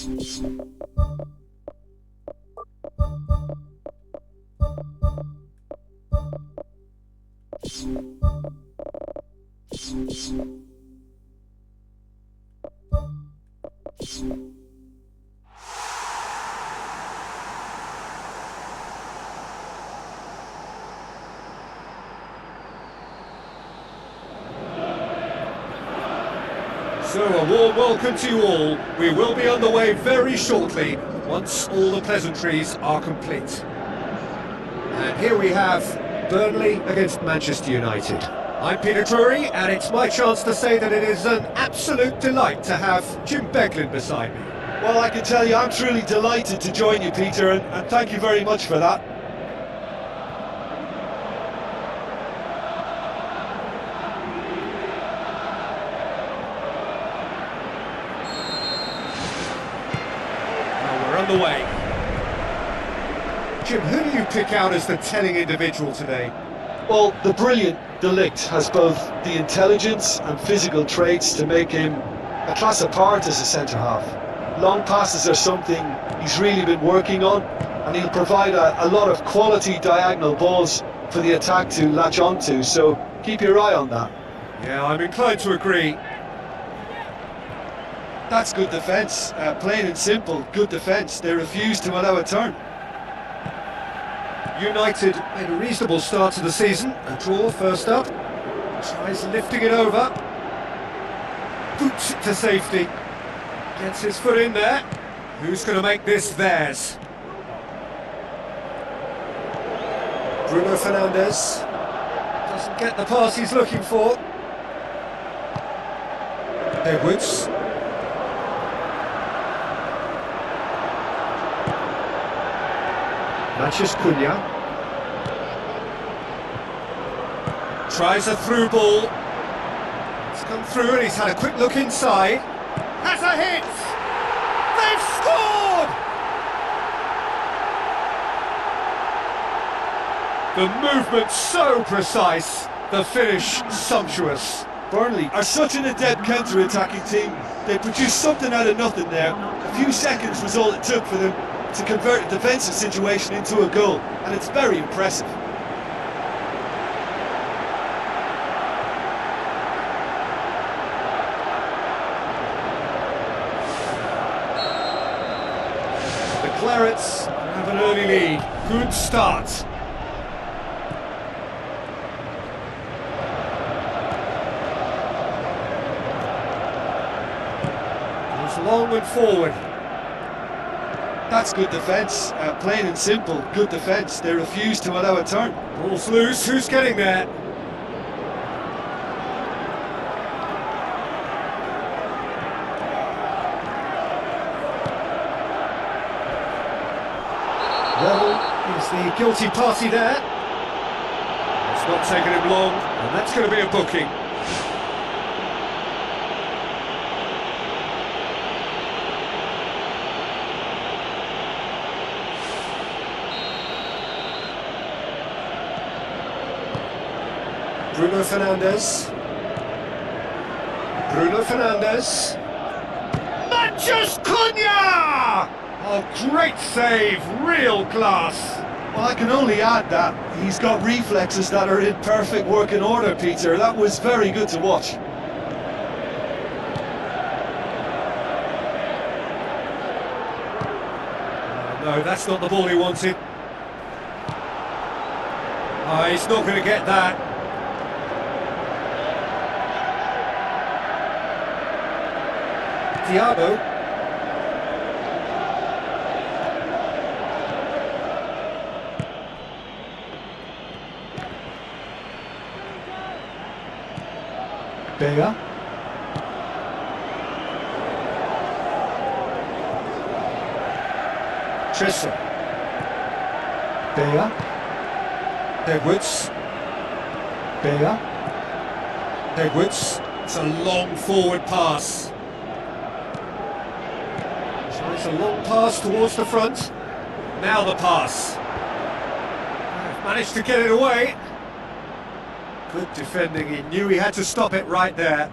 So a warm welcome to you all. We will be on the way very shortly, once all the pleasantries are complete. And here we have Burnley against Manchester United. I'm Peter Drury, and it's my chance to say that it is an absolute delight to have Jim Beglin beside me. Well, I can tell you I'm truly delighted to join you, Peter, and thank you very much for that. The way. Jim, who do you pick out as the telling individual today? Well, the brilliant De Ligt has both the intelligence and physical traits to make him a class apart as a centre-half. Long passes are something he's really been working on, and he'll provide a lot of quality diagonal balls for the attack to latch onto, so keep your eye on that. Yeah, I'm inclined to agree. That's good defence, plain and simple, good defence. They refuse to allow a turn. United made a reasonable start to the season. A draw first up. Tries lifting it over. Boots it to safety. Gets his foot in there. Who's going to make this theirs? Bruno Fernandes. Doesn't get the pass he's looking for. Edwards. Matches Cunha. Tries a through ball. It's come through and he's had a quick look inside. Has a hit! They've scored! The movement so precise, the finish sumptuous. Burnley are such an adept counter-attacking team. They produced something out of nothing there. A few seconds was all it took for them to convert a defensive situation into a goal, and it's very impressive. The Clarets have an early lead. Good start. Goes long and forward. That's good defence, plain and simple, good defence. They refuse to allow a turn. Ball's loose, who's getting there? Well, is the guilty party there? It's not taken him long, and that's going to be a booking. Bruno Fernandes. Bruno Fernandes. Matches Cunha! Oh, great save, real class. Well, I can only add that he's got reflexes that are in perfect working order, Peter. That was very good to watch. No, that's not the ball he wanted. Oh, he's not going to get that. Thiago. Bega. Tristan. Bega. Edwards. Bega. Edwards. It's a long forward pass. Tries a long pass towards the front. Now the pass. Managed to get it away. Good defending, he knew he had to stop it right there.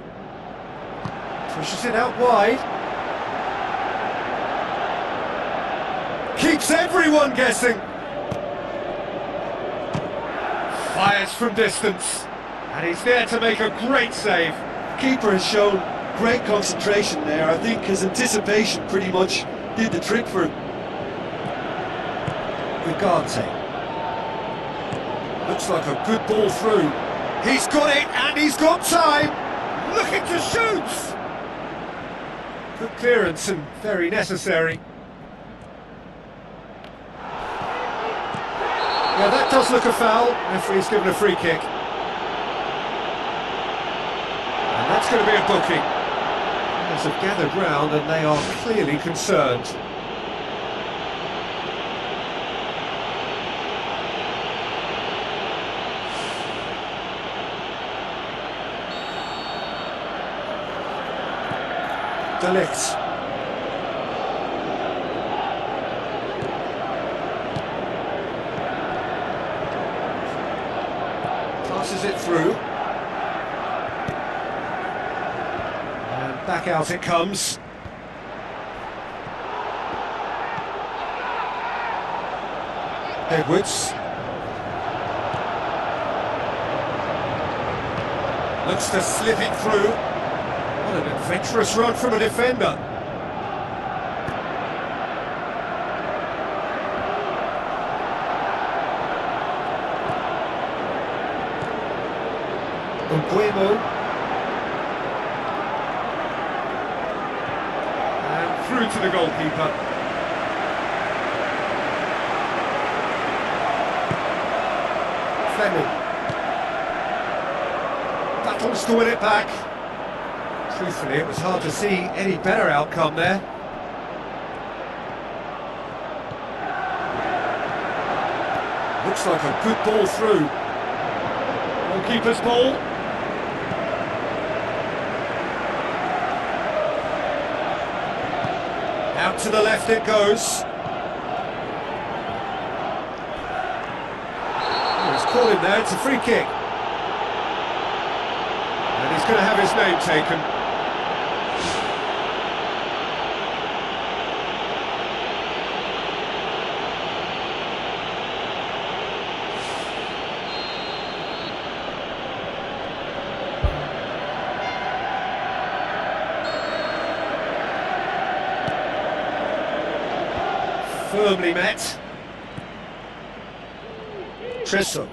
Pushes it out wide. Keeps everyone guessing. Fires from distance. And he's there to make a great save. Keeper has shown great concentration there. I think his anticipation pretty much did the trick for him. Ugarte. Looks like a good ball through. He's got it, and he's got time. Looking to shoot. Good clearance and very necessary. Yeah, that does look a foul. Referee's given a free kick. And that's going to be a booking. Players have gathered round and they are clearly concerned. De Ligt. Passes it through. And back out it comes. Edwards. Looks to slip it through. What an adventurous run from a defender. Mbuemo. And through to the goalkeeper. Fleming. Battles to win it back. Truthfully, it was hard to see any better outcome there. Looks like a good ball through. Goalkeeper's ball. Out to the left it goes. Oh, he's caught him there, it's a free kick. And he's going to have his name taken. Firmly met. Tresso.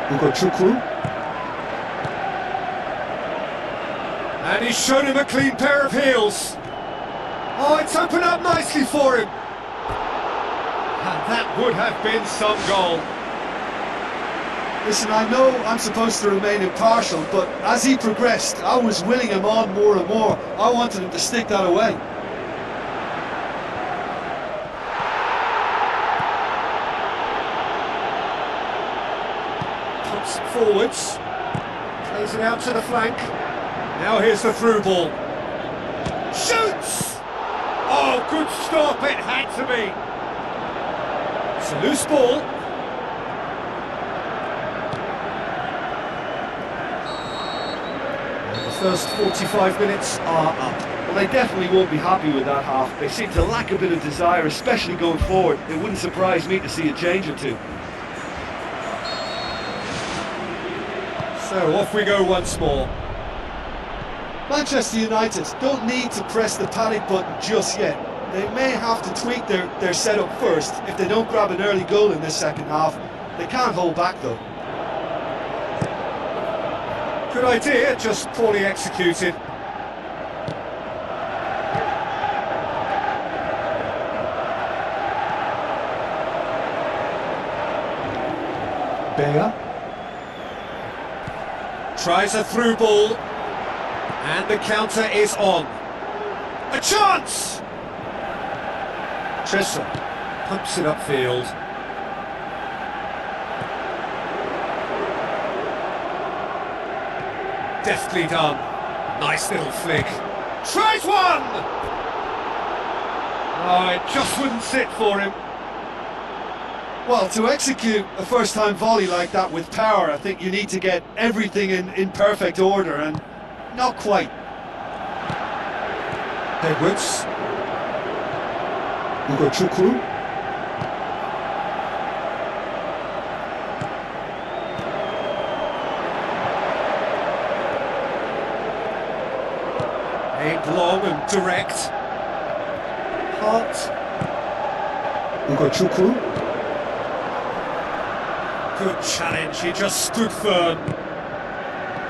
Ugochukwu. And he's shown him a clean pair of heels. Oh, it's opened up nicely for him. And that would have been some goal. Listen, I know I'm supposed to remain impartial, but as he progressed, I was willing him on more and more. I wanted him to stick that away. Puts it forwards. Plays it out to the flank. Now here's the through ball. Shoots! Oh, good stop, it had to be. It's a loose ball. First 45 minutes are up. Well, they definitely won't be happy with that half. They seem to lack a bit of desire, especially going forward. It wouldn't surprise me to see a change or two. So off we go once more. Manchester United don't need to press the panic button just yet. They may have to tweak their setup first. If they don't grab an early goal in this second half, they can't hold back though. Good idea, just poorly executed. Bear. Tries a through ball. And the counter is on. A chance! Tresso pumps it upfield. Deftly done. Nice little flick. Tries one! Oh, it just wouldn't sit for him. Well, to execute a first-time volley like that with power, I think you need to get everything in perfect order, and not quite. Edwards. Hugo Chukwu. Aimed long and direct. Hart. Hugo Chukwu. Good challenge, he just stood firm.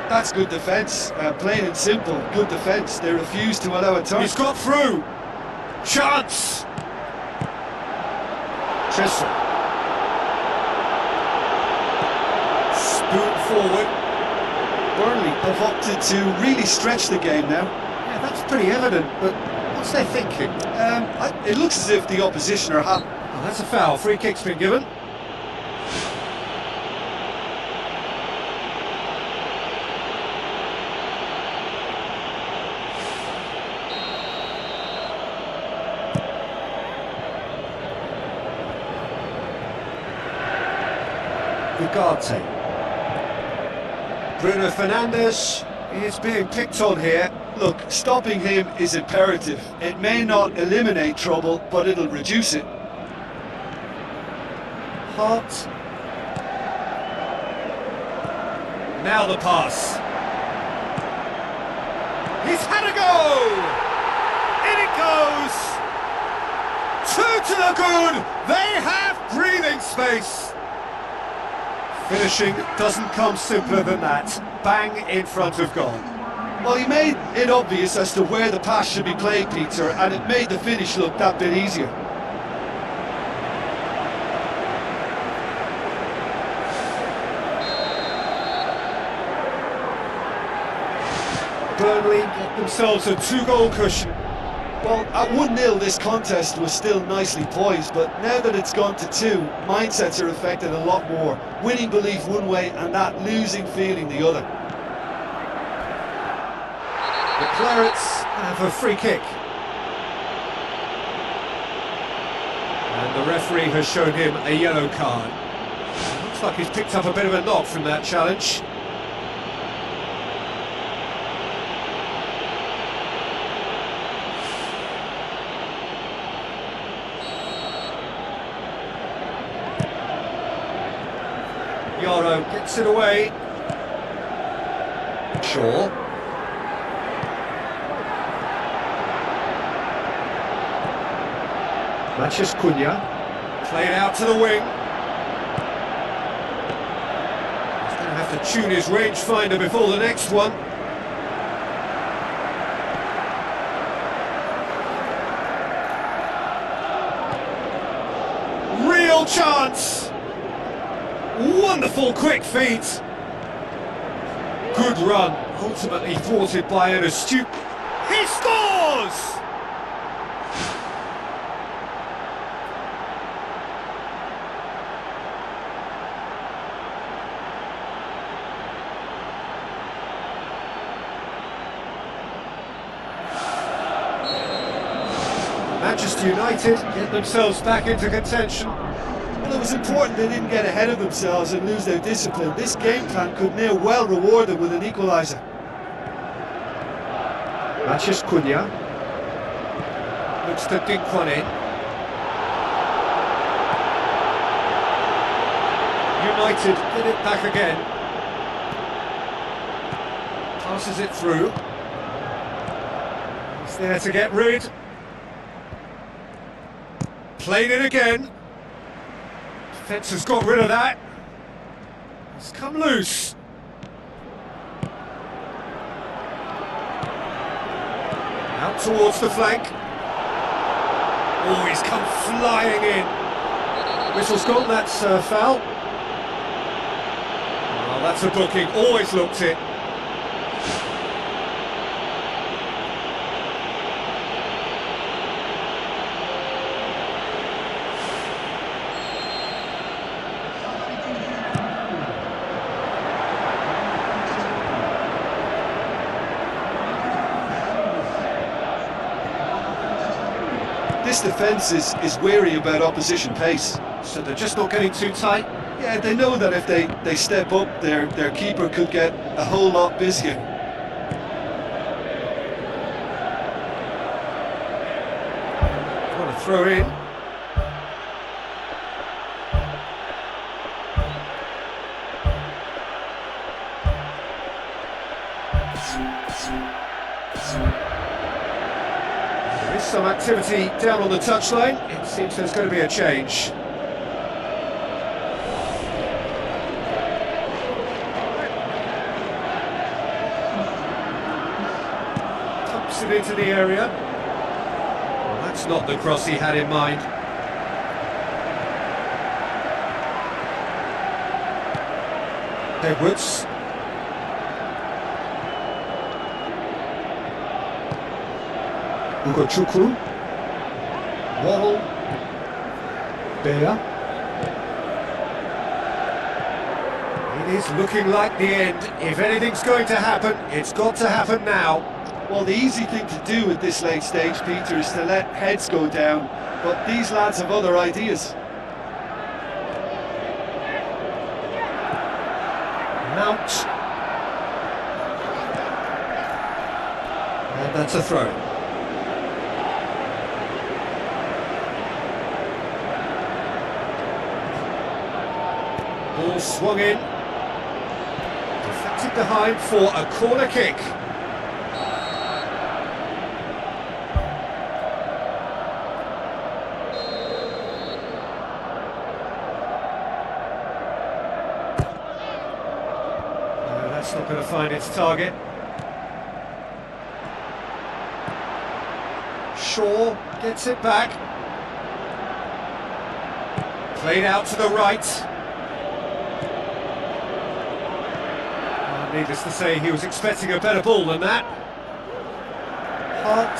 That's good defence, plain and simple, good defence. They refuse to allow a turn. He's got through. Chance. Chester. Spoon forward. Burnley have opted to really stretch the game now. Yeah, that's pretty evident, but what's they thinking? It looks as if the opposition are happy. Oh, that's a foul. Free kick's been given. Ugarte. Bruno Fernandes is being picked on here. Look, stopping him is imperative. It may not eliminate trouble, but it'll reduce it. Hart. Now the pass. He's had a go! In it goes! Two to the good! They have breathing space! Finishing doesn't come simpler than that. Bang in front of goal. Well, he made it obvious as to where the pass should be played, Peter, and it made the finish look that bit easier. Burnley get themselves a 2-goal cushion. Well, at 1-0 this contest was still nicely poised, but now that it's gone to 2, mindsets are affected a lot more. Winning belief one way and that losing feeling the other. The Clarets have a free kick. And the referee has shown him a yellow card. Looks like he's picked up a bit of a knock from that challenge. Yoro gets it away. Shaw. Matches Cunha. Played out to the wing. He's going to have to tune his rangefinder before the next one. Real chance! Wonderful quick feet. Good run, ultimately thwarted by an astute... He scores! Manchester United get themselves back into contention. Well, it was important they didn't get ahead of themselves and lose their discipline. This game plan could near well reward them with an equaliser. Matches Cunha. Looks to dink one in. United get it back again. Passes it through. He's there to get rid. Played it again. Defence has got rid of that. It's come loose. Out towards the flank. Oh, he's come flying in. Whistle's gone, that's a foul. Oh, that's a booking, always looked it. This defence is wary about opposition pace. So they're just not getting too tight. Yeah, they know that if they step up, their keeper could get a whole lot busier. Want to throw in. There is some activity down on the touchline. It seems there's going to be a change. Pumps it into the area. Well, that's not the cross he had in mind. Edwards. Ugochukwu, Wall, Bear. It is looking like the end. If anything's going to happen, it's got to happen now. Well, the easy thing to do at this late stage, Peter, is to let heads go down, but these lads have other ideas. Mount. And that's a throw. Ball swung in. Deflected behind for a corner kick. No, that's not going to find its target. Shaw gets it back. Played out to the right. Needless to say, he was expecting a better ball than that. Hart.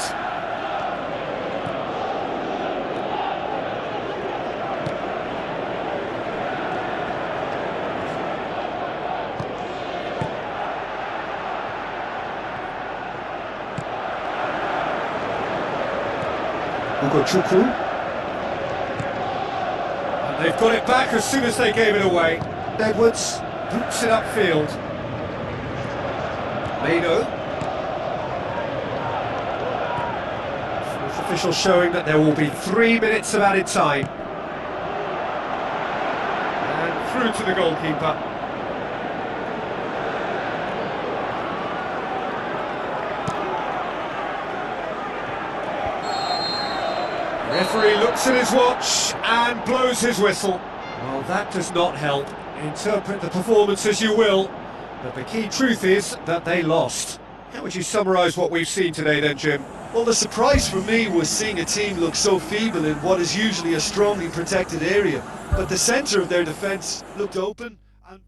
Ugochukwu. And they've got it back as soon as they gave it away. Edwards boots it upfield. Vidio. Fourth official showing that there will be 3 minutes of added time. And through to the goalkeeper. The referee looks at his watch and blows his whistle. Well, that does not help. Interpret the performance as you will. But the key truth is that they lost. How would you summarise what we've seen today then, Jim? Well, the surprise for me was seeing a team look so feeble in what is usually a strongly protected area. But the centre of their defence looked open and...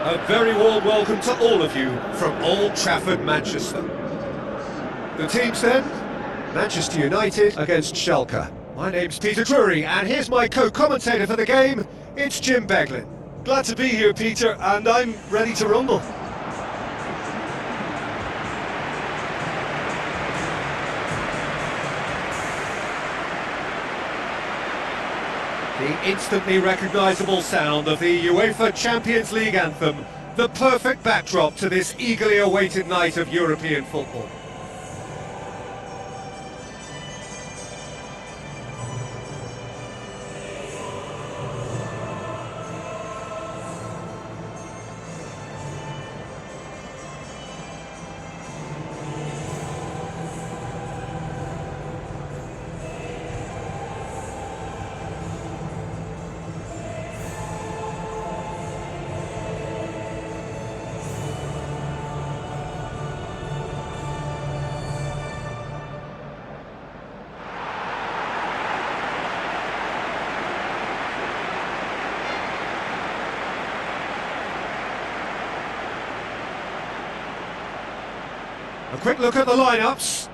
A very warm welcome to all of you from Old Trafford, Manchester. The teams then, Manchester United against Schalke. My name's Peter Drury, and here's my co-commentator for the game, it's Jim Beglin. Glad to be here, Peter, and I'm ready to rumble. The instantly recognisable sound of the UEFA Champions League anthem The perfect backdrop to this eagerly awaited night of European football. A quick look at the lineups.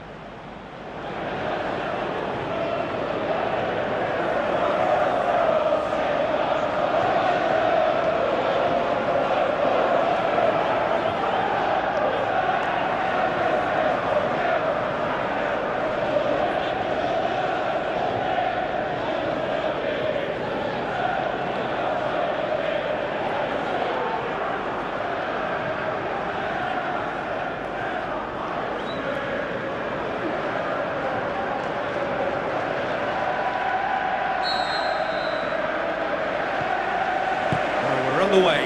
The way.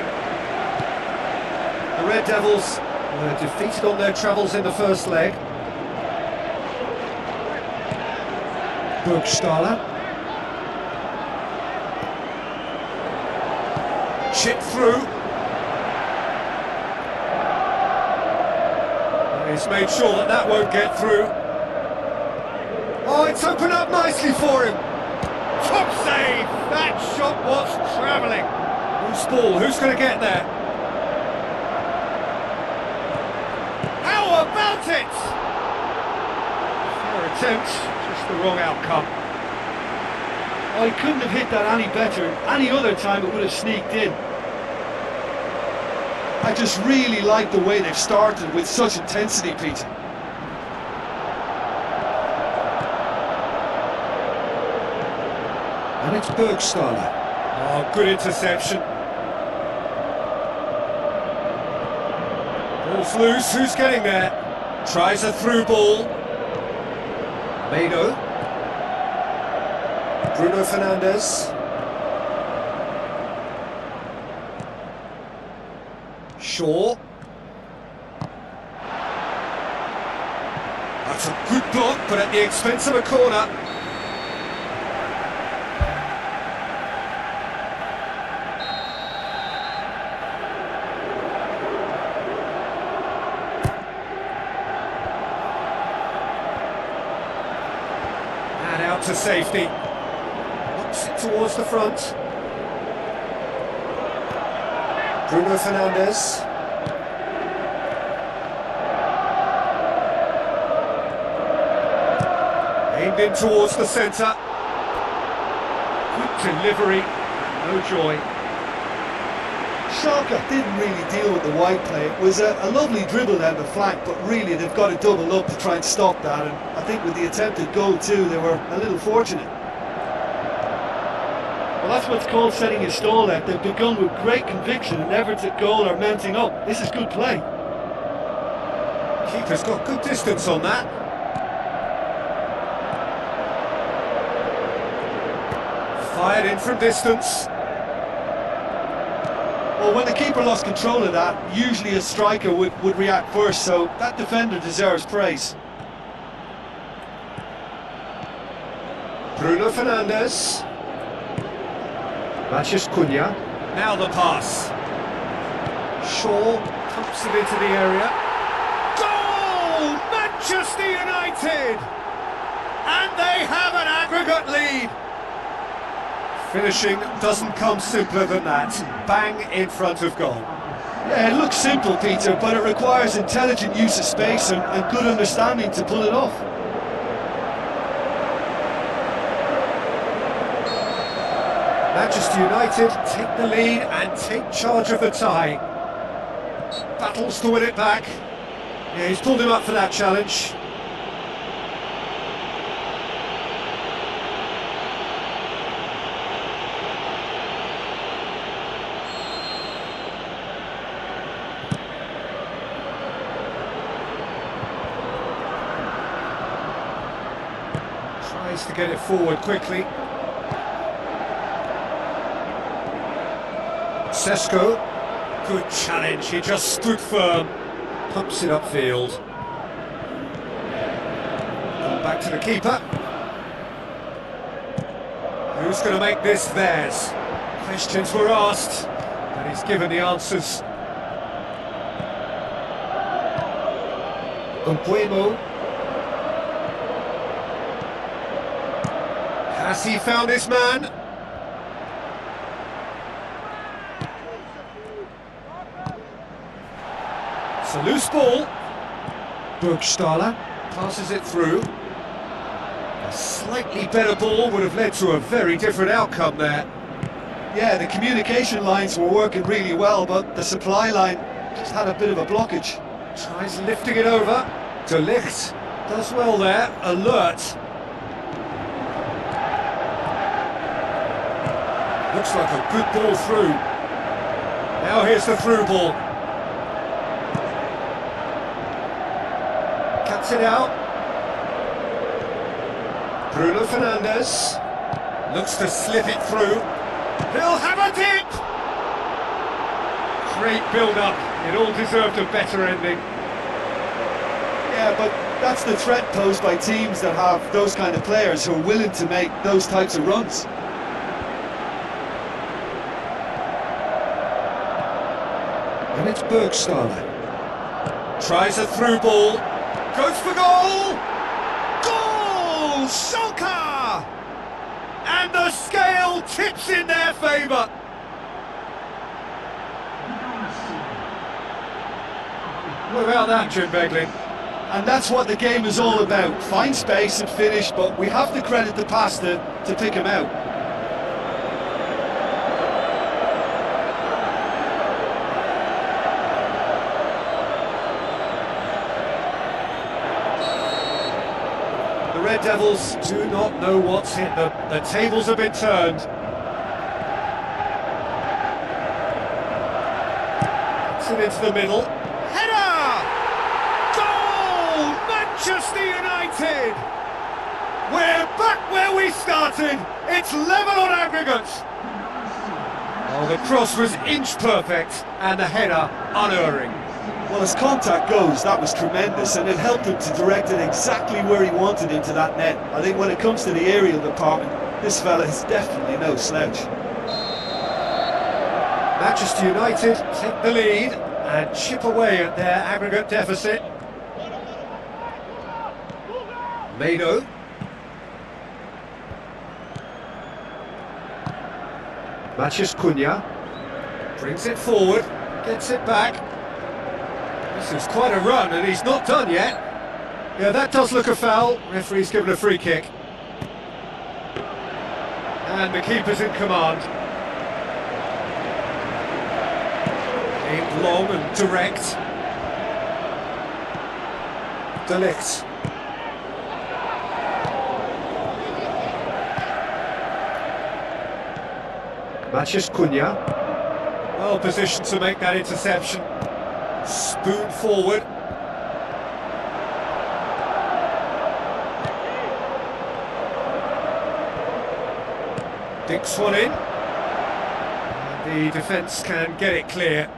The Red Devils were defeated on their travels in the first leg. Burgstaller. Chip through. He's made sure that that won't get through. Oh, it's opened up nicely for him. Top save! That shot was travelling. Loose ball, who's going to get there? How about it? Fair attempt, just the wrong outcome. I couldn't have hit that any better. Any other time it would have sneaked in. I just really like the way they've started with such intensity, Peter. And it's Burgstaller. Oh, good interception. Ball's loose, who's getting there? Tries a through ball. Mado. Bruno Fernandes. Shaw. That's a good block, but at the expense of a corner. And out to safety. Knocks it towards the front. Bruno Fernandes. Aimed in towards the centre. Good delivery, no joy. Schalke didn't really deal with the wide play. It was a lovely dribble down the flank, but really they've got to double up to try and stop that. And I think with the attempted goal too, they were a little fortunate. Well, that's what's called setting a stall out. They've begun with great conviction and efforts at goal are mounting up. This is good play. Keeper's got good distance on that. Fired in from distance. Well, when the keeper lost control of that, usually a striker would react first, so that defender deserves praise. Bruno Fernandes. Matches Cunha. Now the pass. Shaw pumps it into the area. Goal! Manchester United! And they have an aggregate lead. Finishing doesn't come simpler than that. Bang in front of goal. Yeah, it looks simple, Peter, but it requires intelligent use of space and good understanding to pull it off. Manchester United take the lead and take charge of the tie. Battles to win it back. Yeah, he's pulled him up for that challenge. Tries to get it forward quickly. Sesko, good challenge, he just stood firm. Pumps it upfield. Back to the keeper. Who's going to make this theirs? Questions were asked, and he's given the answers. Umpuemo. Has he found his man? It's a loose ball. Burgstaller passes it through. A slightly better ball would have led to a very different outcome there. Yeah, the communication lines were working really well, but the supply line just had a bit of a blockage. Tries lifting it over. De Ligt does well there, alert. Looks like a good ball through. Now here's the through ball. Cuts it out. Bruno Fernandes looks to slip it through. He'll have a dip! Great build-up. It all deserved a better ending. Yeah, but that's the threat posed by teams that have those kind of players who are willing to make those types of runs. And it's Burgstaller. Tries a through ball. Goes for goal! Goal! Suka! And the scale tips in their favour. What about that, Jim Beglin? And that's what the game is all about. Find space and finish, but we have to credit the passer to pick him out. The Red Devils do not know what's hit them. The tables have been turned. It's it into the middle. Header! Goal! Manchester United! We're back where we started. It's level on aggregate. Oh, the cross was inch perfect and the header unerring. Well, as contact goes, that was tremendous, and it helped him to direct it exactly where he wanted into that net. I think when it comes to the aerial department, this fella is definitely no slouch. Manchester United take the lead and chip away at their aggregate deficit. Mado. Matheus Cunha brings it forward, gets it back. This is quite a run and he's not done yet. Yeah, that does look a foul. Referee's given a free kick. And the keeper's in command. Aimed long and direct. De Ligt. Matheus Cunha. Well positioned to make that interception. Spoon forward. Dinks one in. And the defence can get it clear.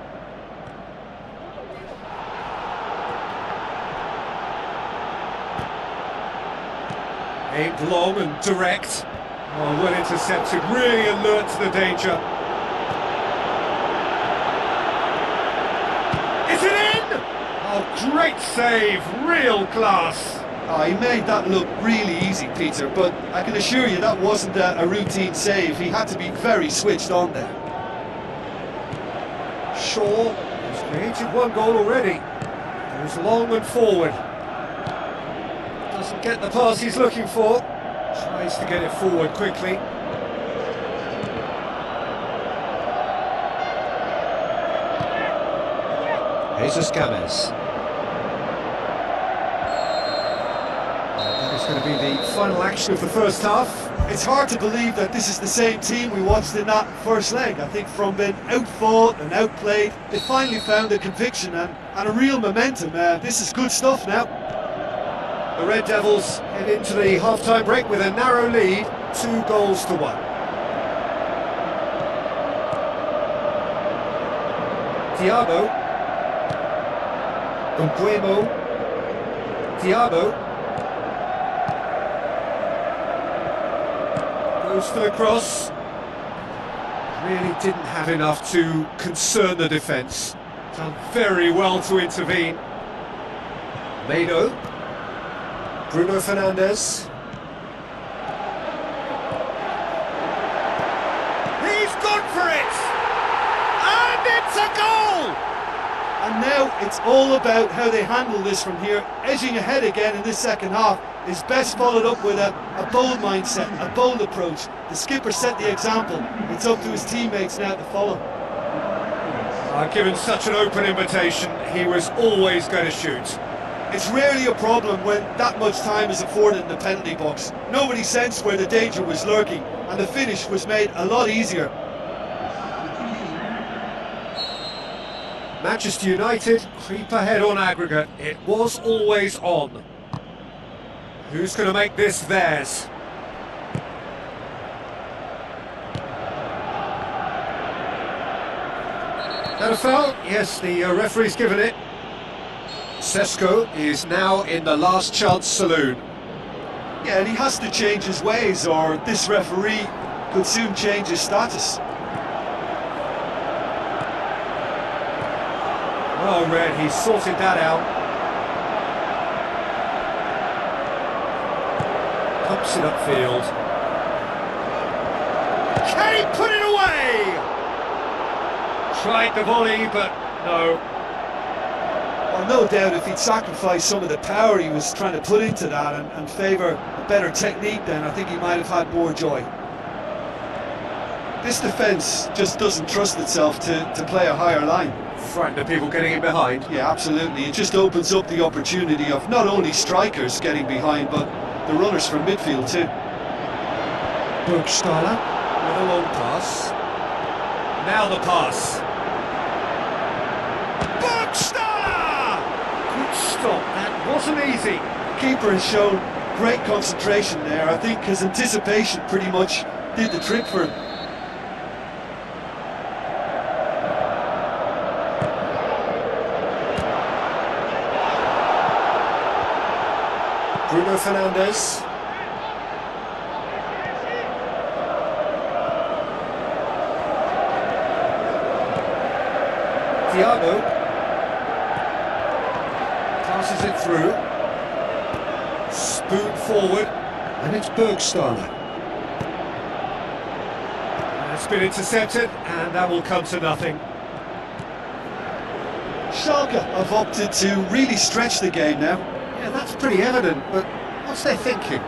Aimed long and direct. Oh, well intercepted, really alert to the danger. Is it in? Oh, great save, real class. Oh, he made that look really easy, Peter, but I can assure you that wasn't a routine save. He had to be very switched on there. Shaw has created one goal already. Goes long and forward. Doesn't get the pass he's looking for. Tries to get it forward quickly. Jesus Gomez. That is going to be the final action of the first half. It's hard to believe that this is the same team we watched in that first leg. I think from being outfought and outplayed, they finally found a conviction and a real momentum. This is good stuff now. The Red Devils head into the half-time break with a narrow lead, 2-1. Thiago. Umbuemo. Thiago. Goes for the cross. Really didn't have enough to concern the defence. Done very well to intervene. Mado. Bruno Fernandes. He's gone for it! And it's a goal! And now it's all about how they handle this from here. Edging ahead again in this second half is best followed up with a bold mindset, a bold approach. The skipper set the example. It's up to his teammates now to follow. Given such an open invitation, he was always going to shoot. It's rarely a problem when that much time is afforded in the penalty box. Nobody sensed where the danger was lurking, and the finish was made a lot easier. Manchester United creep ahead on aggregate. It was always on. Who's going to make this theirs? That a foul? Yes, the referee's given it. Sesko is now in the last chance saloon. Yeah, and he has to change his ways, or this referee could soon change his status. Well read, he sorted that out. Pumps it upfield. Can he put it away? Tried the volley, but no. Well, no doubt if he'd sacrificed some of the power he was trying to put into that and favour a better technique, then I think he might have had more joy. This defence just doesn't trust itself to play a higher line. Frightened of people getting in behind. Yeah, absolutely. It just opens up the opportunity of not only strikers getting behind, but the runners from midfield too. Burgstaller with a long pass. Now the pass. Burgstaller! Good stop, that wasn't easy. Keeper has shown great concentration there. I think his anticipation pretty much did the trick for him. Bruno Fernandes. Thiago. Passes it through. Spoon forward. And it's Burgstaller. It's been intercepted, and that will come to nothing. Schalke have opted to really stretch the game now. Yeah, that's pretty evident, but what's their thinking?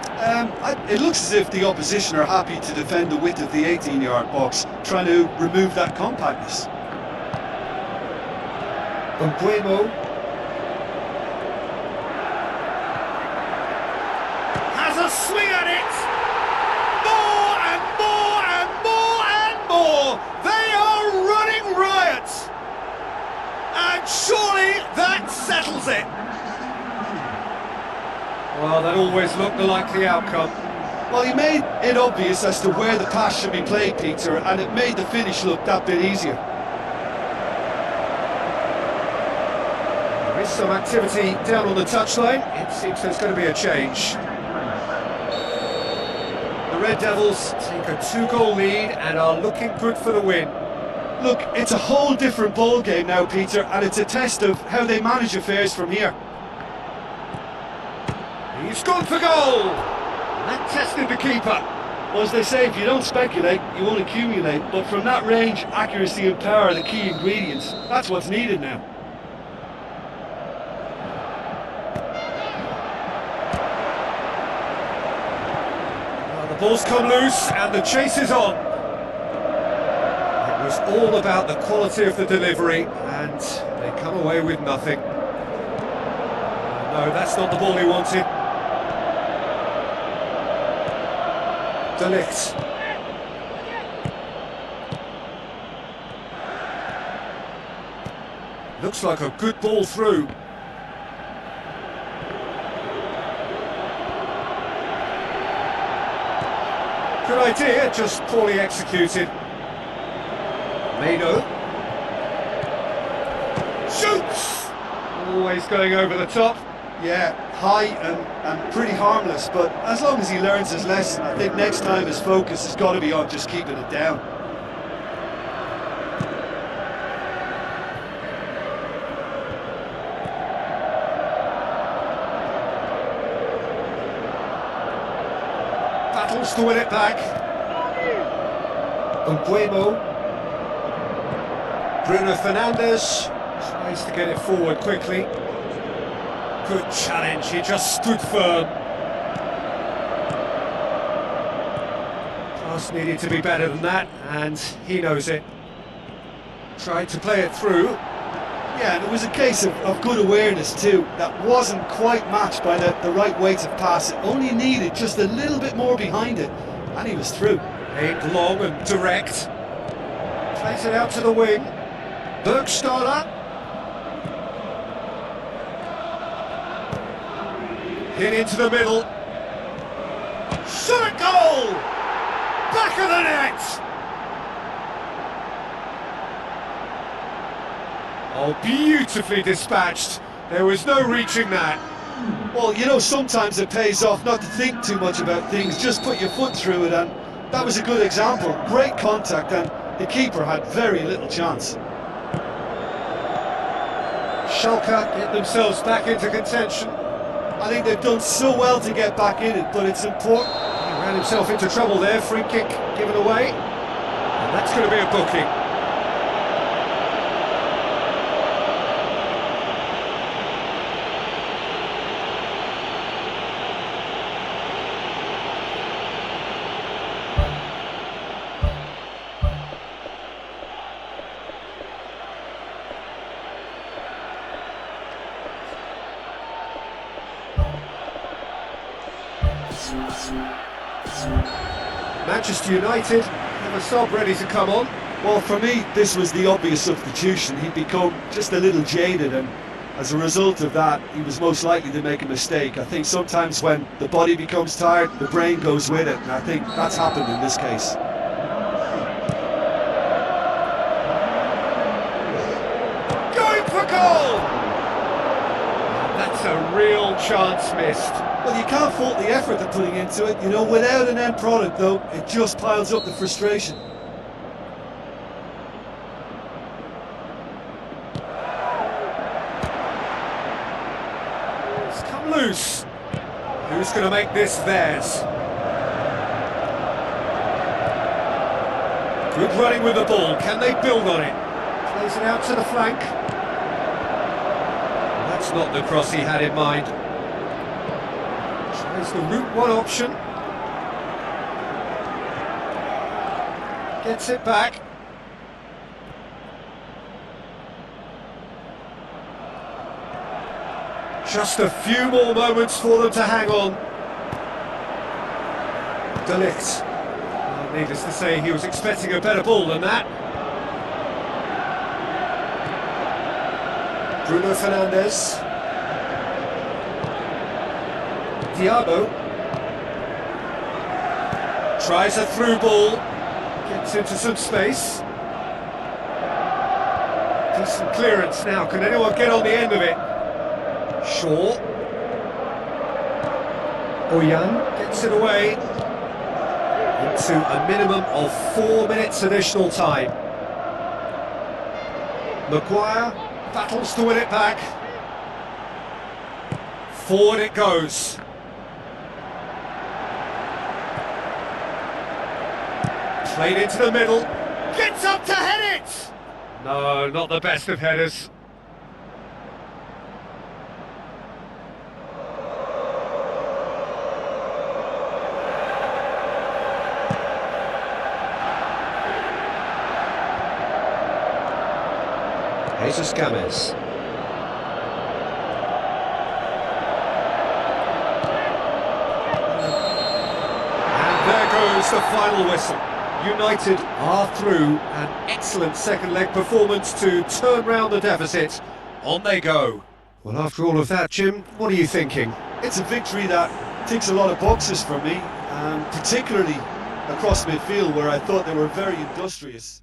It looks as if the opposition are happy to defend the width of the 18-yard box, trying to remove that compactness. Umbuemo has a swing at it! More and more and more and more! They are running riot! And surely that settles it! Well, that always looked the likely outcome. Well, he made it obvious as to where the pass should be played, Peter, and it made the finish look that bit easier. There is some activity down on the touchline. It seems there's going to be a change. The Red Devils take a 2-goal lead and are looking good for the win. Look, it's a whole different ball game now, Peter, and it's a test of how they manage affairs from here. He's gone for goal! That tested the keeper. Well, as they say, if you don't speculate, you won't accumulate. But from that range, accuracy and power are the key ingredients. That's what's needed now. Well, the ball's come loose and the chase is on. It was all about the quality of the delivery and they come away with nothing. No, that's not the ball he wanted. De Ligt. Looks like a good ball through. Good idea, just poorly executed. Mano. Shoots! Always going over the top. Yeah, high and pretty harmless, but as long as he learns his lesson, I think next time his focus has got to be on just keeping it down. Battles to win it back. Umbuemo. Bruno Fernandes tries to get it forward quickly. Good challenge, he just stood firm. Pass needed to be better than that, and he knows it. Tried to play it through. Yeah, and it was a case of good awareness too. That wasn't quite matched by the right weight of pass. It only needed just a little bit more behind it, and he was through. Aimed long and direct. Plays it out to the wing. Bergstaller. Hit into the middle. Shot, goal! Back of the net! Oh, beautifully dispatched. There was no reaching that. Well, you know, sometimes it pays off not to think too much about things, just put your foot through it, and that was a good example. Great contact, and the keeper had very little chance. Schalke get themselves back into contention. I think they've done so well to get back in it, but it's important. He ran himself into trouble there, free kick given away. And that's going to be a booking. Manchester United have a sub ready to come on. Well, for me, this was the obvious substitution. He'd become just a little jaded, and as a result of that, he was most likely to make a mistake. I think sometimes when the body becomes tired, the brain goes with it, and I think that's happened in this case. Going for goal! That's a real chance missed. Well, you can't fault the effort they're putting into it. You know, without an end product, though, it just piles up the frustration. It's come loose. Who's going to make this theirs? Good running with the ball. Can they build on it? Plays it out to the flank. That's not the cross he had in mind. Tries the route one option. Gets it back. Just a few more moments for them to hang on. De Ligt. Well, needless to say, he was expecting a better ball than that. Bruno Fernandes. Thiago. Tries a through ball. Gets into some space. Decent clearance now. Can anyone get on the end of it? Shaw. Oyan gets it away. Into a minimum of 4 minutes additional time. Maguire battles to win it back. Forward it goes. Played into the middle. Gets up to head it! No, not the best of headers. Jesus Gomez. And there goes the final whistle. United are through. An excellent second leg performance to turn round the deficit. On they go. Well, after all of that, Jim, what are you thinking? It's a victory that ticks a lot of boxes for me, and particularly across midfield where I thought they were very industrious.